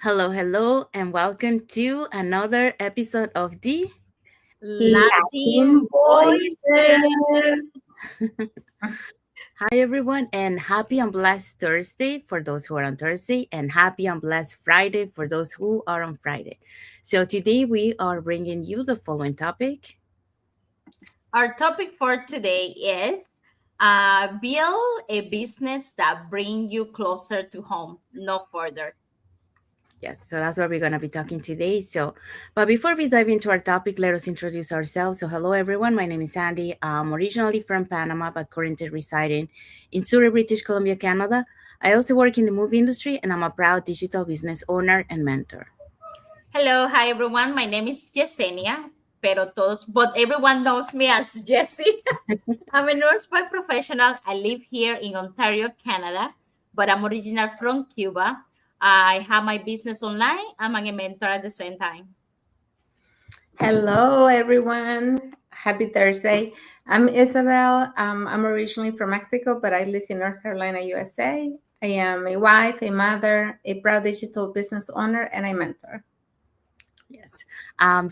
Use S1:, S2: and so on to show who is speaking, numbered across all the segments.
S1: Hello, hello, and welcome to another episode of the
S2: Latin
S3: Latin
S2: voices.
S3: voices.
S1: Hi everyone, and happy and blessed Thursday for those who are on Thursday, and happy and blessed Friday for those who are on Friday. So today we are bringing you the following topic.
S2: Our topic for today is build a business that bring you closer to home, no further.
S1: Yes, so that's what we're going to be talking today. But before we dive into our topic, let us introduce ourselves. So, hello everyone. My name is Sandy. I'm originally from Panama, but currently residing in Surrey, British Columbia, Canada. I also work in the movie industry, and I'm a proud digital business owner and mentor.
S2: Hello, hi everyone. My name is Yesenia, but everyone knows me as Jessie. I'm a nurse by professional. I live here in Ontario, Canada, but I'm original from Cuba. I have my business online. I'm a mentor at the same time.
S3: Hello, everyone. Happy Thursday. I'm Isabel. I'm originally from Mexico, but I live in North Carolina, USA. I am a wife, a mother, a proud digital business owner, and a mentor.
S1: Yes.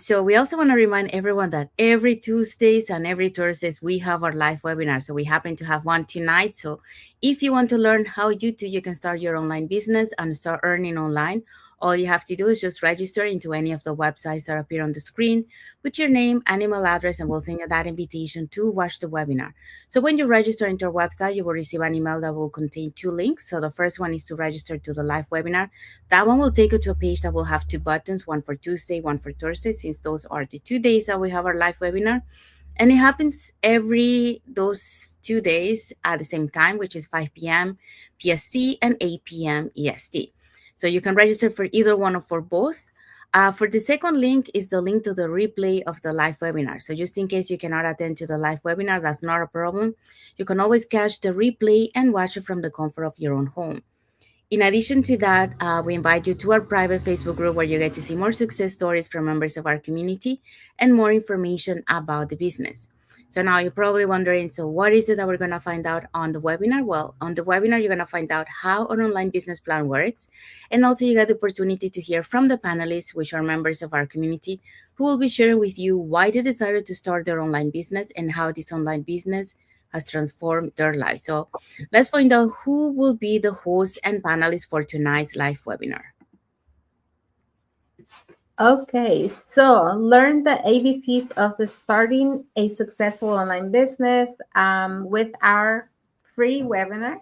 S1: So we also want to remind everyone that every Tuesdays and every Thursdays we have our live webinar. So we happen to have one tonight. So if you want to learn how you can start your online business and start earning online, all you have to do is just register into any of the websites that appear on the screen with your name and email address, and we'll send you that invitation to watch the webinar. So when you register into our website, you will receive an email that will contain two links. So the first one is to register to the live webinar. That one will take you to a page that will have two buttons, one for Tuesday, one for Thursday, since those are the 2 days that we have our live webinar. And it happens every those 2 days at the same time, which is 5 p.m. PST and 8 p.m. EST. So you can register for either one or for both. For the second link is the link to the replay of the live webinar. So just in case you cannot attend to the live webinar, that's not a problem. You can always catch the replay and watch it from the comfort of your own home. In addition to that, we invite you to our private Facebook group where you get to see more success stories from members of our community and more information about the business. So now you're probably wondering, so what is it that we're going to find out on the webinar? Well, on the webinar, you're going to find out how an online business plan works. And also you get the opportunity to hear from the panelists, which are members of our community, who will be sharing with you why they decided to start their online business and how this online business has transformed their lives. So let's find out who will be the host and panelists for tonight's live webinar.
S3: Okay, so learn the ABCs of starting a successful online business with our free webinar.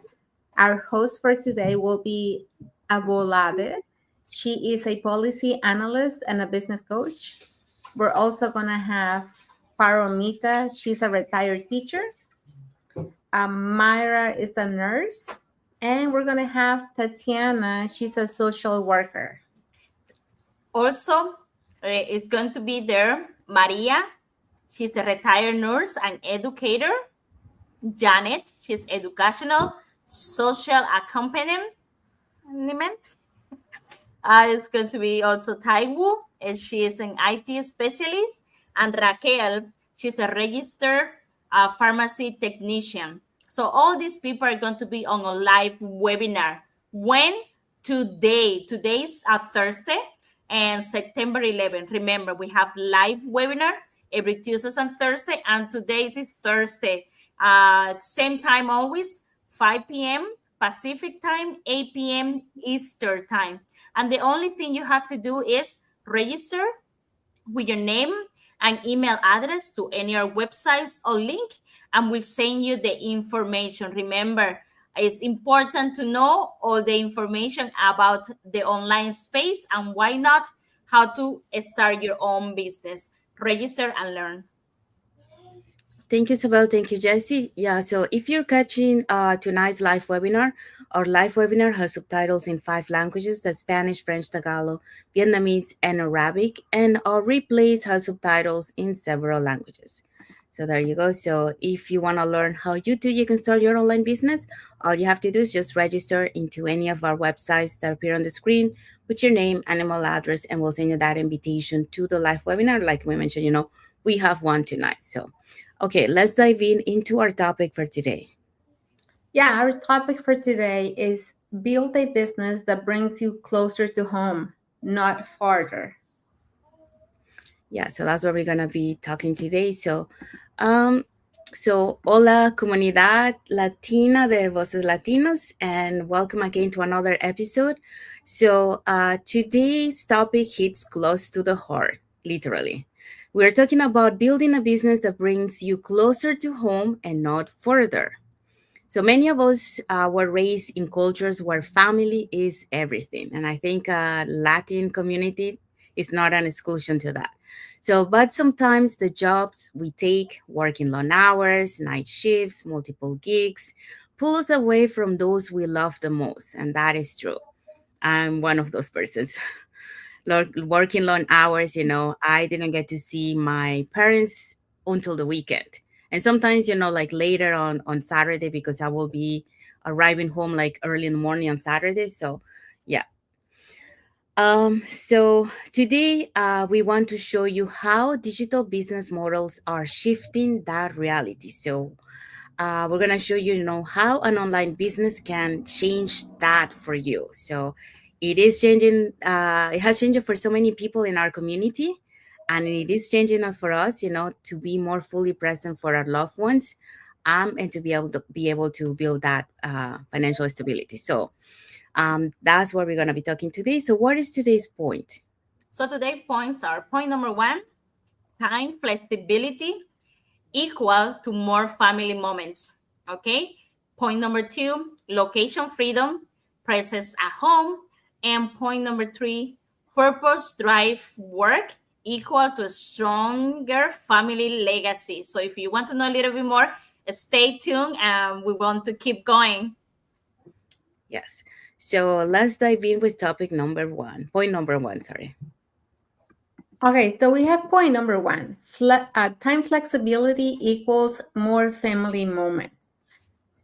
S3: Our host for today will be Abolade. She is a policy analyst and a business coach. We're also going to have Paromita. She's a retired teacher. Myra is a nurse. And we're going to have Tatiana. She's a social worker.
S2: Also, is going to be there Maria. She's a retired nurse and educator. Janet, she's educational social accompaniment. It's going to be also Taiwu, and she is an IT specialist. And Raquel, she's a registered pharmacy technician. So all these people are going to be on a live webinar. When? Today. Today's Thursday and September 11th. Remember, we have live webinar every Tuesdays and Thursday, and today's is Thursday. Same time always, 5 p.m. Pacific time, 8 p.m. Eastern time. And the only thing you have to do is register with your name and email address to any of our websites or link, and we'll send you the information. Remember, it's important to know all the information about the online space and why not, how to start your own business. Register and learn.
S1: Thank you, Isabel. Thank you, Jesse. Yeah, so if you're catching tonight's live webinar, our live webinar has subtitles in 5 languages: the Spanish, French, Tagalog, Vietnamese, and Arabic. And our replays has subtitles in several languages. So there you go. So if you want to learn how you can start your online business, all you have to do is just register into any of our websites that appear on the screen with your name and email address, and we'll send you that invitation to the live webinar. Like we mentioned, we have one tonight. So okay, let's dive into our topic for today.
S3: Yeah, our topic for today is build a business that brings you closer to home, not farther.
S1: Yeah, so that's what we're gonna be talking today. Um, hola comunidad latina de voces latinos, and welcome again to another episode. Today's topic hits close to the heart, literally. We're talking about building a business that brings you closer to home and not further. So many of us were raised in cultures where family is everything. And I think Latin community is not an exclusion to that. But sometimes the jobs we take, working long hours, night shifts, multiple gigs, pull us away from those we love the most. And that is true. I'm one of those persons. Working long hours, I didn't get to see my parents until the weekend. And sometimes, like later on Saturday, because I will be arriving home like early in the morning on Saturday. So, yeah. So today we want to show you how digital business models are shifting that reality. We're gonna show you, how an online business can change that for you. So it is changing. It has changed for so many people in our community, and it is changing it for us, to be more fully present for our loved ones, and to be able to build that financial stability. That's what we're gonna be talking today. So what is today's point?
S2: So today points are point number one, time flexibility equal to more family moments. Okay. Point number two, location freedom, presence at home. And point number three, purpose drive work equal to stronger family legacy. So if you want to know a little bit more, stay tuned and we want to keep going.
S1: Yes. So let's dive in with topic number one. Point number one. Sorry.
S3: Okay, so we have point number one. Time flexibility equals more family moments.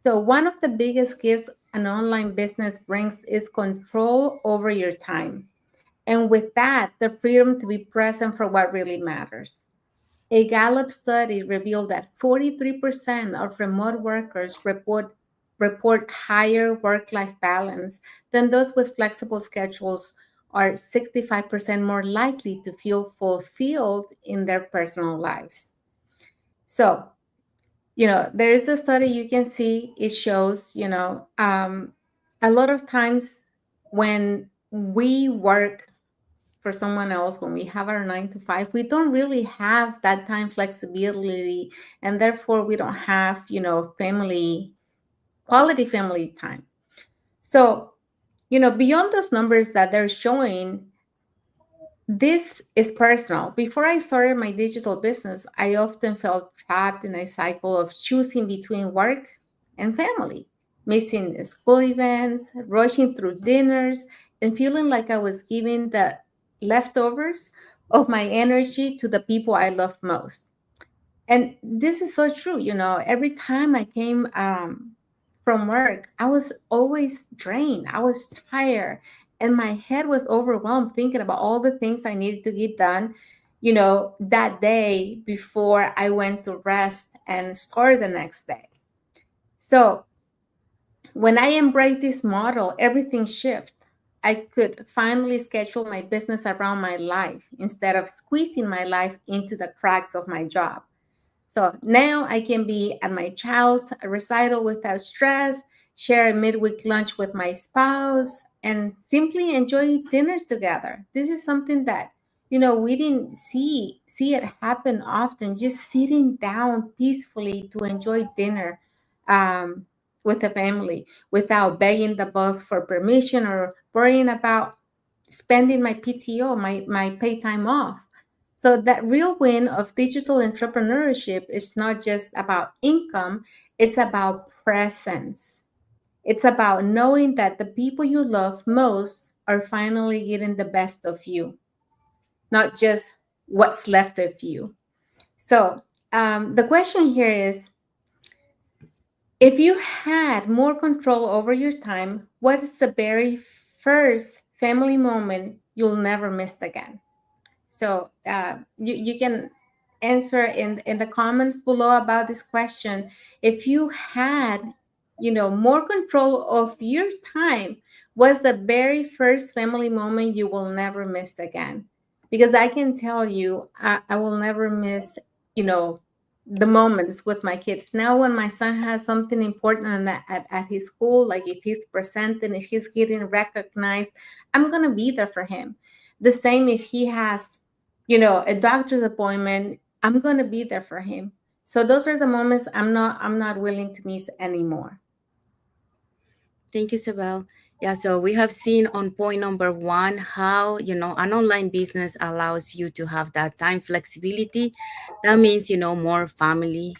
S3: So one of the biggest gifts an online business brings is control over your time. And with that, the freedom to be present for what really matters. A Gallup study revealed that 43% of remote workers report higher work-life balance than those with flexible schedules are 65% more likely to feel fulfilled in their personal lives. So, there is a study you can see, it shows, a lot of times when we work for someone else, when we have our 9 to 5, we don't really have that time flexibility, and therefore we don't have, quality family time. So, beyond those numbers that they're showing, this is personal. Before I started my digital business, I often felt trapped in a cycle of choosing between work and family, missing the school events, rushing through dinners, and feeling like I was giving the leftovers of my energy to the people I love most. And this is so true. Every time I came from work, I was always drained. I was tired, and my head was overwhelmed thinking about all the things I needed to get done, that day before I went to rest and start the next day. So when I embraced this model, everything shifted. I could finally schedule my business around my life instead of squeezing my life into the cracks of my job. So now I can be at my child's recital without stress, share a midweek lunch with my spouse, and simply enjoy dinners together. This is something that, we didn't see it happen often. Just sitting down peacefully to enjoy dinner um, with the family without begging the boss for permission or worrying about spending my PTO, my pay time off. So that real win of digital entrepreneurship is not just about income, it's about presence. It's about knowing that the people you love most are finally getting the best of you, not just what's left of you. So the question here is, if you had more control over your time, what is the very first family moment you'll never miss again? So you can answer in the comments below about this question. If you had, more control of your time was the very first family moment you will never miss again. Because I can tell you, I will never miss, you know, the moments with my kids. Now, when my son has something important at his school, like if he's presenting, if he's getting recognized, I'm going to be there for him. The same if he has, a doctor's appointment, I'm going to be there for him. So those are the moments I'm not willing to miss anymore.
S1: Thank you, Isabel. Yeah, so we have seen on point number one how, an online business allows you to have that time flexibility. That means, more family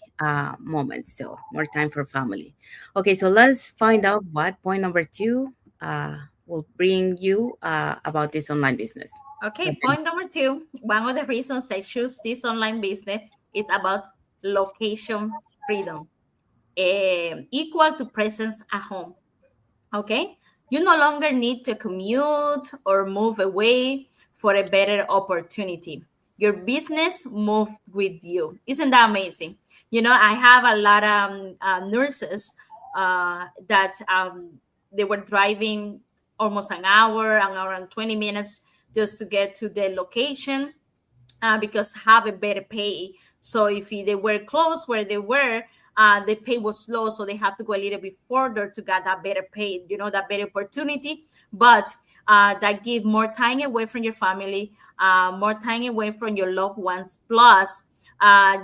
S1: moments, so more time for family. Okay, so let's find out what point number two uh, will bring you about this online business.
S2: Okay, point number two. One of the reasons I choose this online business is about location freedom, equal to presence at home. Okay, you no longer need to commute or move away for a better opportunity. Your business moved with you. Isn't that amazing? I have a lot of nurses that they were driving almost an hour and 20 minutes just to get to the location, because have a better pay. So if they were close where they were, the pay was low, so they have to go a little bit further to get that better pay, that better opportunity. But that give more time away from your family, more time away from your loved ones. Plus,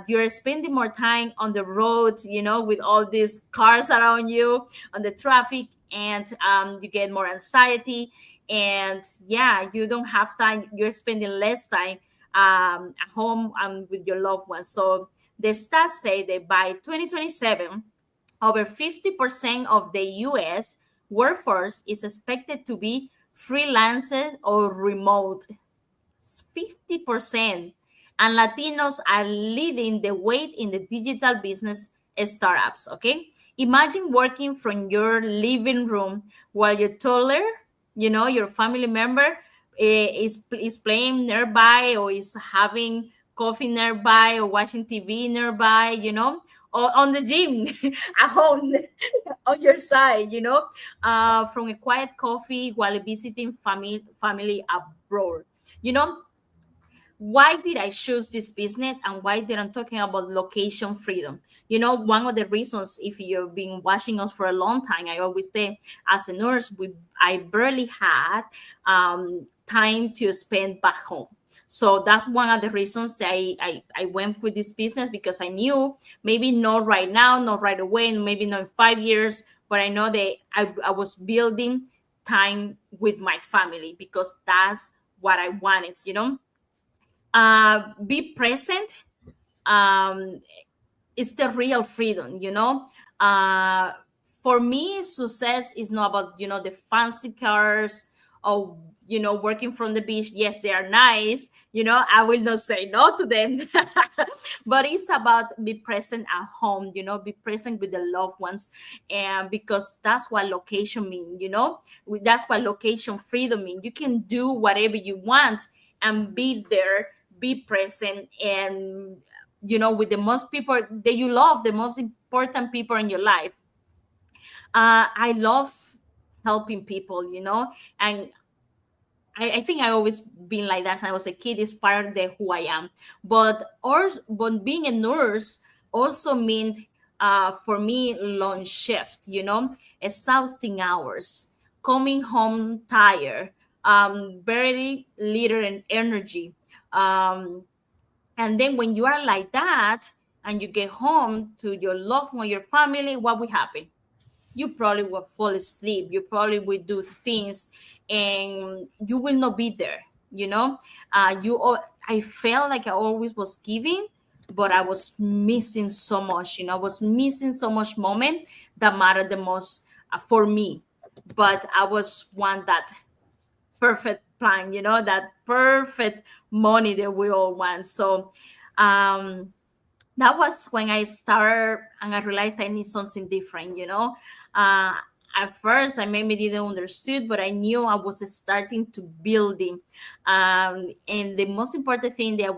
S2: you're spending more time on the road, with all these cars around you, on the traffic, and you get more anxiety. And yeah, you don't have time. You're spending less time at home and with your loved ones. So the stats say that by 2027, over 50% of the US workforce is expected to be freelancers or remote. 50%. And Latinos are leading the way in the digital business startups. Okay. Imagine working from your living room while your toddler, your family member is playing nearby, or is having coffee nearby, or watching TV nearby, or on the gym at home on your side, from a quiet coffee while visiting family abroad. You know, why did I choose this business, and why did I'm talking about location freedom? One of the reasons, if you've been watching us for a long time, I always say, as a nurse, I barely had time to spend back home. So that's one of the reasons that I went with this business, because I knew maybe not right now, not right away, and maybe not in 5 years, but I know that I was building time with my family, because that's what I wanted, be present. um, it's the real freedom, uh, for me, success is not about, the fancy cars, or working from the beach. Yes, they are nice, I will not say no to them. But it's about be present at home, be present with the loved ones. And because that's what location means, that's what location freedom means. You can do whatever you want and be there, be present, and with the most people that you love, the most important people in your life. I love helping people, and I think I always been like that since I was a kid. It's part of who I am. But being a nurse also meant, for me, long shift, exhausting hours, coming home tired, very little in energy. Um, and then when you are like that, and you get home to your loved one, your family, what will happen? You probably will fall asleep. You probably will do things, and you will not be there. I felt like I always was giving, but I was missing so much. I was missing so much moment that mattered the most, for me. But I was one that perfect plan, that perfect money that we all want. So um that was when I started, and I realized I need something different, uh at first I maybe didn't understood, but I knew I was starting to building. And the most important thing that I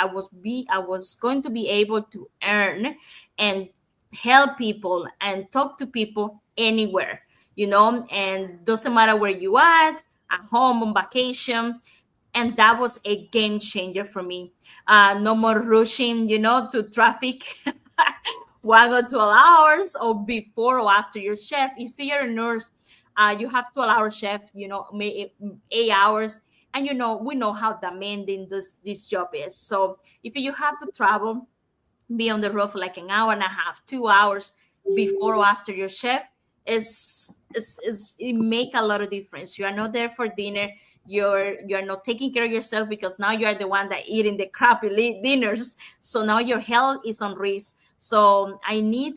S2: was going to be able to earn, and help people and talk to people anywhere, and doesn't matter where you at home, on vacation. And that was a game changer for me. No more rushing, to traffic 1 or 2 hours or before or after your shift. If you're a nurse, you have 12-hour shift, 8 hours. And we know how demanding this job is. So if you have to travel, be on the road for like an hour and a half, 2 hours before or after your shift, is it make a lot of difference. You are not there for dinner. You're not taking care of yourself, because now you are the one that eating the crappy dinners. So now your health is on risk. So I need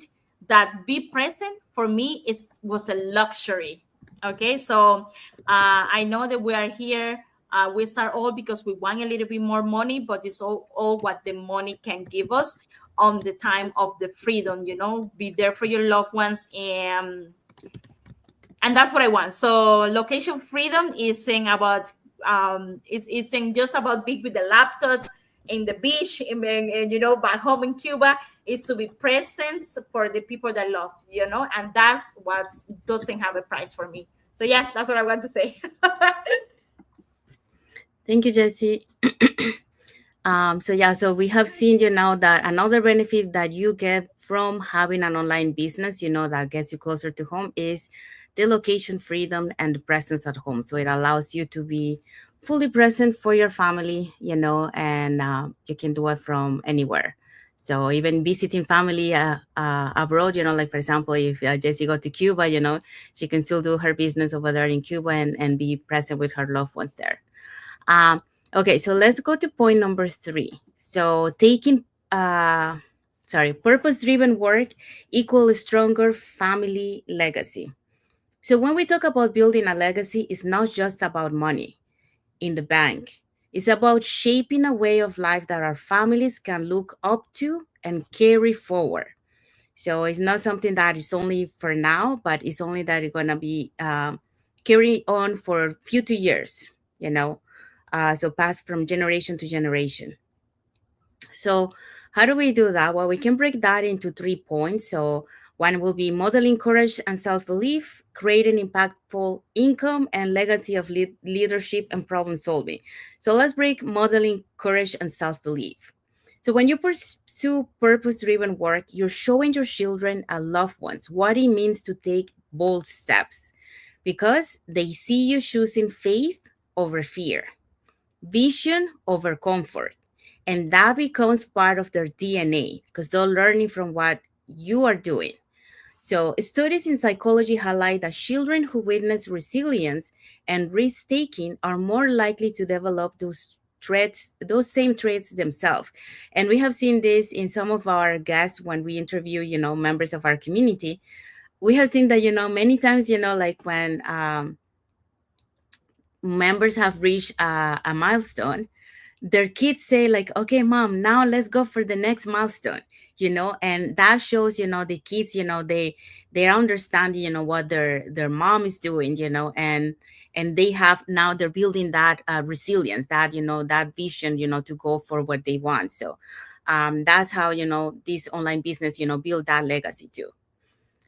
S2: that. Be present for me, it was a luxury. Okay, so I know that we are here. We start all because we want a little bit more money, but it's all what the money can give us on the time of the freedom. Be there for your loved ones, and that's what I want. So location freedom isn't about it's isn't just about being with the laptop in the beach, and back home in Cuba. Is to be present for the people that love, and that's what doesn't have a price for me. So yes, that's what I want to say.
S1: Thank you, Jesse. So yeah, so we have seen, that another benefit that you get from having an online business, that gets you closer to home is the location freedom and the presence at home. So it allows you to be fully present for your family, and you can do it from anywhere. So even visiting family abroad, like for example, if Jessie go to Cuba, she can still do her business over there in Cuba and be present with her loved ones there. Um, okay, so let's go to point number 3. So purpose-driven work equals stronger family legacy. So when we talk about building a legacy, it's not just about money in the bank. It's about shaping a way of life that our families can look up to and carry forward. So it's not something that is only for now, but it's only that it's gonna be carry on for future years. So pass from generation to generation. So how do we do that? Well, we can break that into 3 points. So one will be modeling courage and self-belief, creating impactful income, and legacy of leadership and problem solving. So let's break modeling courage and self-belief. So when you pursue purpose-driven work, you're showing your children and loved ones what it means to take bold steps, because they see you choosing faith over fear, vision over comfort. And that becomes part of their DNA because they're learning from what you are doing. So, studies in psychology highlight that children who witness resilience and risk taking are more likely to develop those same traits themselves. And we have seen this in some of our guests when we interview, members of our community. We have seen that, many times, like when members have reached a milestone, their kids say like, okay, mom, now let's go for the next milestone, and that shows, the kids, they're understanding, what their mom is doing, and they have now they're building that resilience, that that vision, to go for what they want. So that's how, this online business, build that legacy too.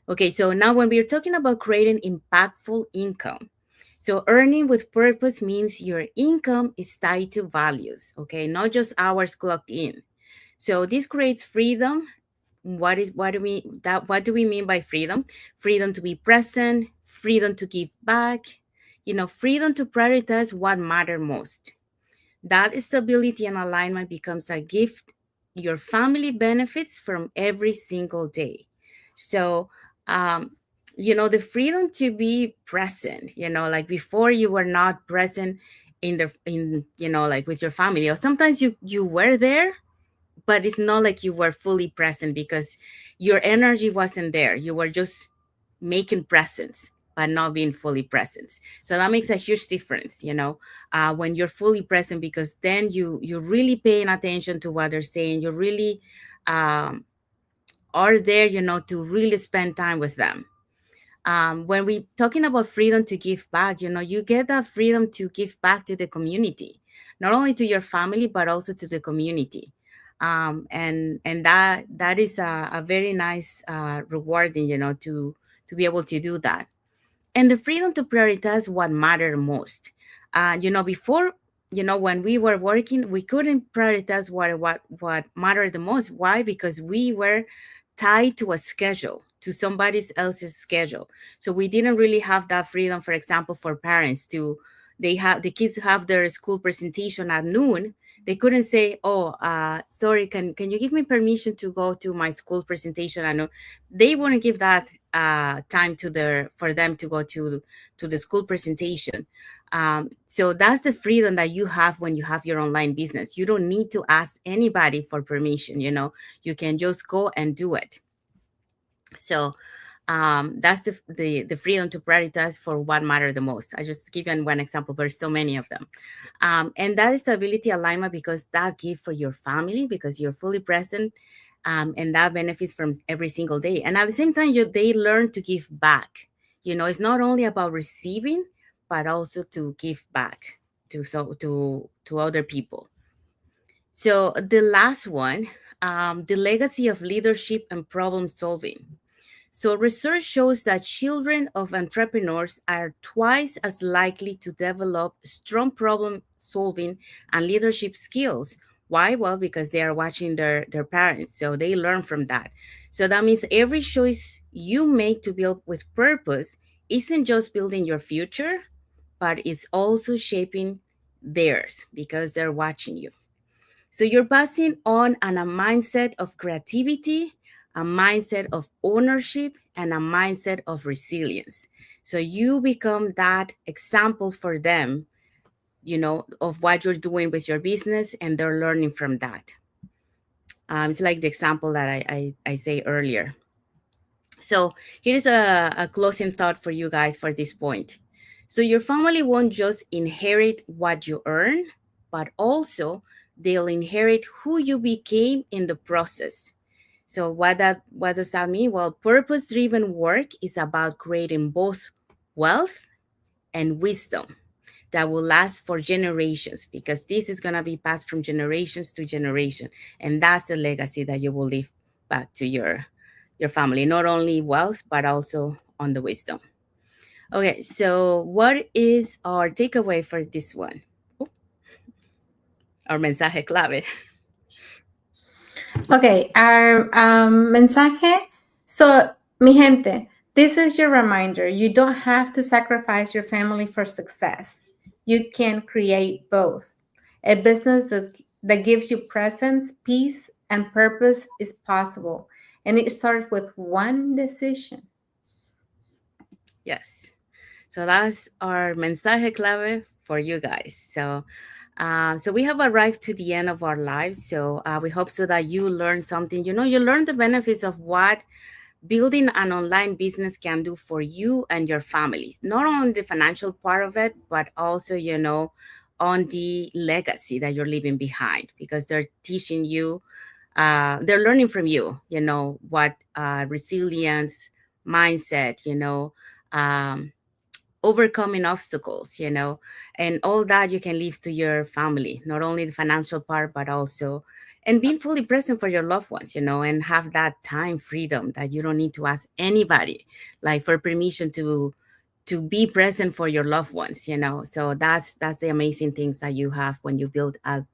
S1: Okay, so now when we're talking about creating impactful income, so earning with purpose means your income is tied to values, okay, not just hours clocked in. So this creates freedom. What do we mean by freedom? Freedom to be present, freedom to give back, freedom to prioritize what matter most. That stability and alignment becomes a gift your family benefits from every single day. So, um, the freedom to be present, like before you were not present like with your family, or sometimes you were there, but it's not like you were fully present because your energy wasn't there. You were just making presence but not being fully present. So that makes a huge difference, when you're fully present, because then you're really paying attention to what they're saying. You really um, are there, to really spend time with them. When we talking about freedom to give back, you get that freedom to give back to the community, not only to your family but also to the community. And that is a very nice rewarding, to be able to do that. And the freedom to prioritize what mattered most. Before, when we were working, we couldn't prioritize what mattered the most. Why? Because we were tied to a schedule, to somebody else's schedule. So we didn't really have that freedom. For example, for parents to, the kids have their school presentation at noon. They couldn't say, "Oh, sorry, can you give me permission to go to my school presentation?" I know they wouldn't give that time for them to go to the school presentation. So that's the freedom that you have when you have your online business. You don't need to ask anybody for permission. You can just go and do it. So that's the freedom to prioritize for what matter the most. I just give you one example. There's so many of them. And that is stability alignment, because that gives for your family, because you're fully present, and that benefits from every single day. And at the same time, they learn to give back. It's not only about receiving, but also to give back to other people. So the last one, the legacy of leadership and problem solving. So, research shows that children of entrepreneurs are twice as likely to develop strong problem solving and leadership skills. Why? Well, because they are watching their parents. So, they learn from that. So, that means every choice you make to build with purpose isn't just building your future, but it's also shaping theirs, because they're watching you. So you're passing on a mindset of creativity, a mindset of ownership, and a mindset of resilience. So you become that example for them, of what you're doing with your business, and they're learning from that. It's like the example that I say earlier. So here's a closing thought for you guys for this point. So your family won't just inherit what you earn, but also they'll inherit who you became in the process. So what does that mean? Well, purpose-driven work is about creating both wealth and wisdom that will last for generations, because this is going to be passed from generations to generation, and that's the legacy that you will leave back to your family, not only wealth but also on the wisdom. Okay, so what is our takeaway for this one? Oh, our mensaje clave.
S3: Okay, our mensaje. So, mi gente, this is your reminder. You don't have to sacrifice your family for success. You can create both. A business that gives you presence, peace, and purpose is possible. And it starts with one decision.
S1: Yes. So that's our mensaje clave for you guys. So we have arrived to the end of our lives. So we hope so that you learn something. You learn the benefits of what building an online business can do for you and your families. Not on the financial part of it, but also, on the legacy that you're leaving behind, because they're teaching you, they're learning from you, what resilience, mindset, um, overcoming obstacles, and all that you can leave to your family, not only the financial part, but also, and being fully present for your loved ones, and have that time freedom that you don't need to ask anybody, like for permission to be present for your loved ones, So that's the amazing things that you have when you build an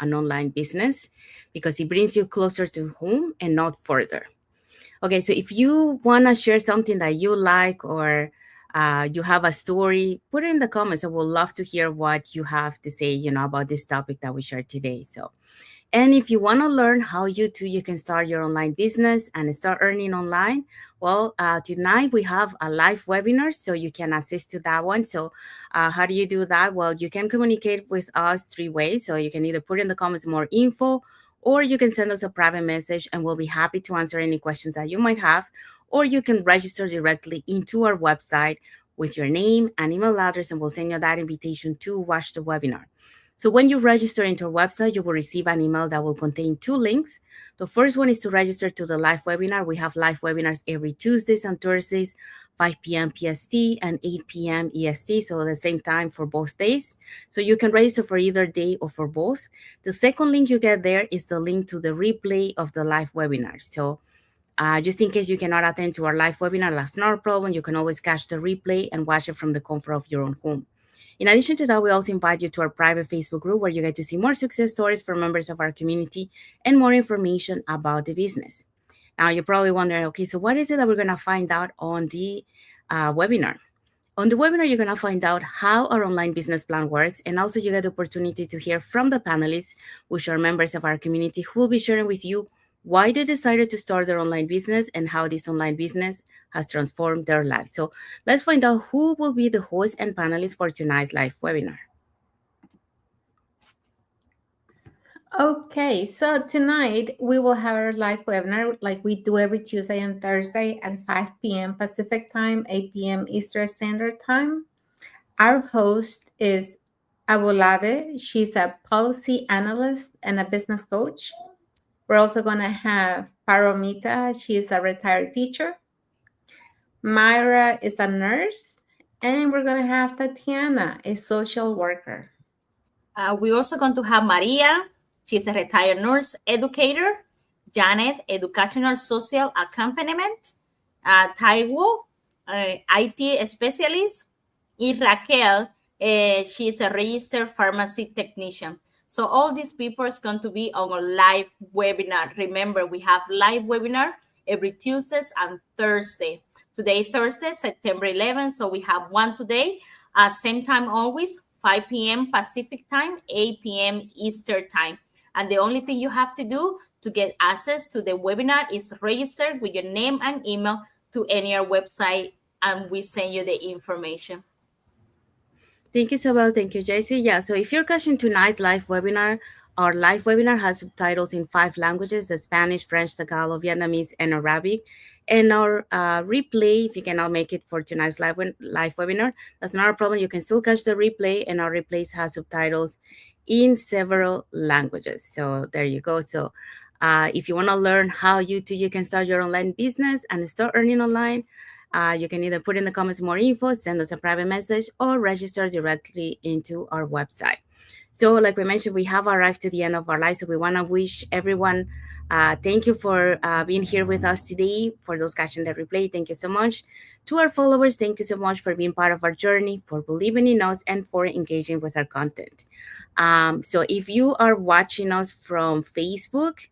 S1: online business, because it brings you closer to home and not further. Okay, so if you want to share something that you like, or you have a story, put it in the comments. I would love to hear what you have to say, about this topic that we shared today. So, and if you want to learn how you can start your online business and start earning online, well, tonight we have a live webinar, so you can assist to that one. So how do you do that? Well, you can communicate with us three ways. So you can either put in the comments more info, or you can send us a private message, and we'll be happy to answer any questions that you might have. Or you can register directly into our website with your name and email address, and we'll send you that invitation to watch the webinar. So when you register into our website, you will receive an email that will contain two links. The first one is to register to the live webinar. We have live webinars every Tuesdays and Thursdays, 5 p.m. PST and 8 p.m. EST, so the same time for both days. So you can register for either day or for both. The second link you get there is the link to the replay of the live webinar. So just in case you cannot attend to our live webinar, that's not a problem. You can always catch the replay and watch it from the comfort of your own home. In addition to that, we also invite you to our private Facebook group where you get to see more success stories from members of our community and more information about the business. Now, you're probably wondering, okay, so what is it that we're going to find out on the webinar? On the webinar, you're going to find out how our online business plan works, and also you get the opportunity to hear from the panelists, which are members of our community, who will be sharing with you why they decided to start their online business and how this online business has transformed their lives. So let's find out who will be the host and panelists for tonight's live webinar.
S3: Okay, so tonight we will have our live webinar like we do every Tuesday and Thursday at 5 p.m. Pacific time, 8 p.m. Eastern Standard Time. Our host is Abolade. She's a policy analyst and a business coach. We're also going to have Paromita. She's a retired teacher. Myra is a nurse. And we're going to have Tatiana, a social worker.
S2: We're also going to have Maria. She's a retired nurse educator. Janet, educational social accompaniment. Taiwo, IT specialist. And Raquel, she's a registered pharmacy technician. So all these people is going to be on a live webinar. Remember, we have live webinar every Tuesdays and Thursday. Today, Thursday, September 11th. So we have one today. Same time always, 5 p.m. Pacific time, 8 p.m. Eastern time. And the only thing you have to do to get access to the webinar is register with your name and email to any our website, and we send you the information.
S1: Thank you, Isabel. Thank you, JC. Yeah, so if you're catching tonight's live webinar, our live webinar has subtitles in 5 languages: the Spanish, French, Tagalog, Vietnamese, and Arabic. And our replay, if you cannot make it for tonight's live webinar, that's not a problem. You can still catch the replay, and our replays has subtitles in several languages. So there you go. So if you want to learn how you can start your online business and start earning online, you can either put in the comments more info, send us a private message, or register directly into our website. So like we mentioned, we have arrived to the end of our live. So we want to wish everyone thank you for being here with us today. For those catching the replay, thank you so much. To our followers, thank you so much for being part of our journey, for believing in us, and for engaging with our content. So if you are watching us from Facebook,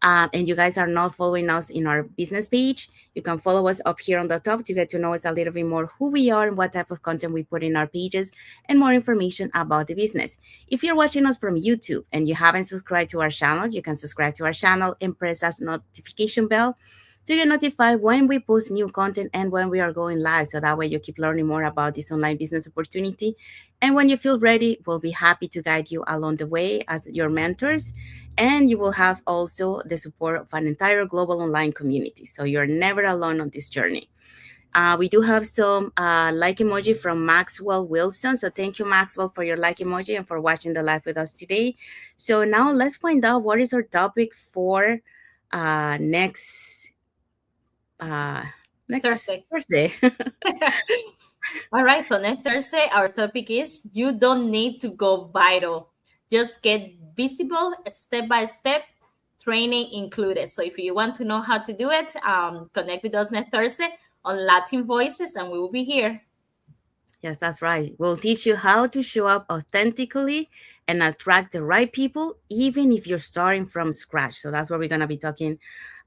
S1: and you guys are not following us in our business page, you can follow us up here on the top to get to know us a little bit more, who we are and what type of content we put in our pages, and more information about the business. If you're watching us from YouTube and you haven't subscribed to our channel, you can subscribe to our channel and press that notification bell to get notified when we post new content and when we are going live. So that way you keep learning more about this online business opportunity. And when you feel ready, we'll be happy to guide you along the way as your mentors. And you will have also the support of an entire global online community. So you're never alone on this journey. We do have some like emoji from Maxwell Wilson. So thank you, Maxwell, for your like emoji and for watching the live with us today. So now let's find out what is our topic for next Thursday.
S2: All right, so next Thursday, our topic is you don't need to go viral. Just get visible, step-by-step, training included. So if you want to know how to do it, connect with us next Thursday on Latin Voices, and we will be here.
S1: Yes, that's right. We'll teach you how to show up authentically and attract the right people, even if you're starting from scratch. So that's what we're going to be talking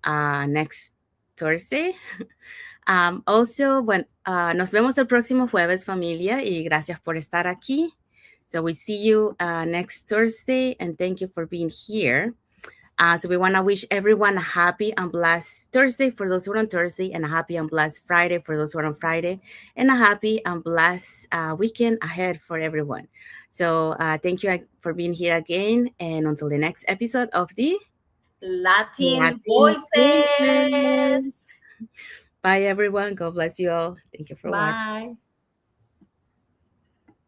S1: next Thursday. Also, bueno, nos vemos el próximo jueves, familia, y gracias por estar aquí. So we see you next Thursday, and thank you for being here. So we want to wish everyone a happy and blessed Thursday for those who are on Thursday, and a happy and blessed Friday for those who are on Friday, and a happy and blessed weekend ahead for everyone. So thank you for being here again, and until the next episode of the
S2: Latin Voices.
S1: Bye, everyone. God bless you all. Thank you for watching.
S2: Bye.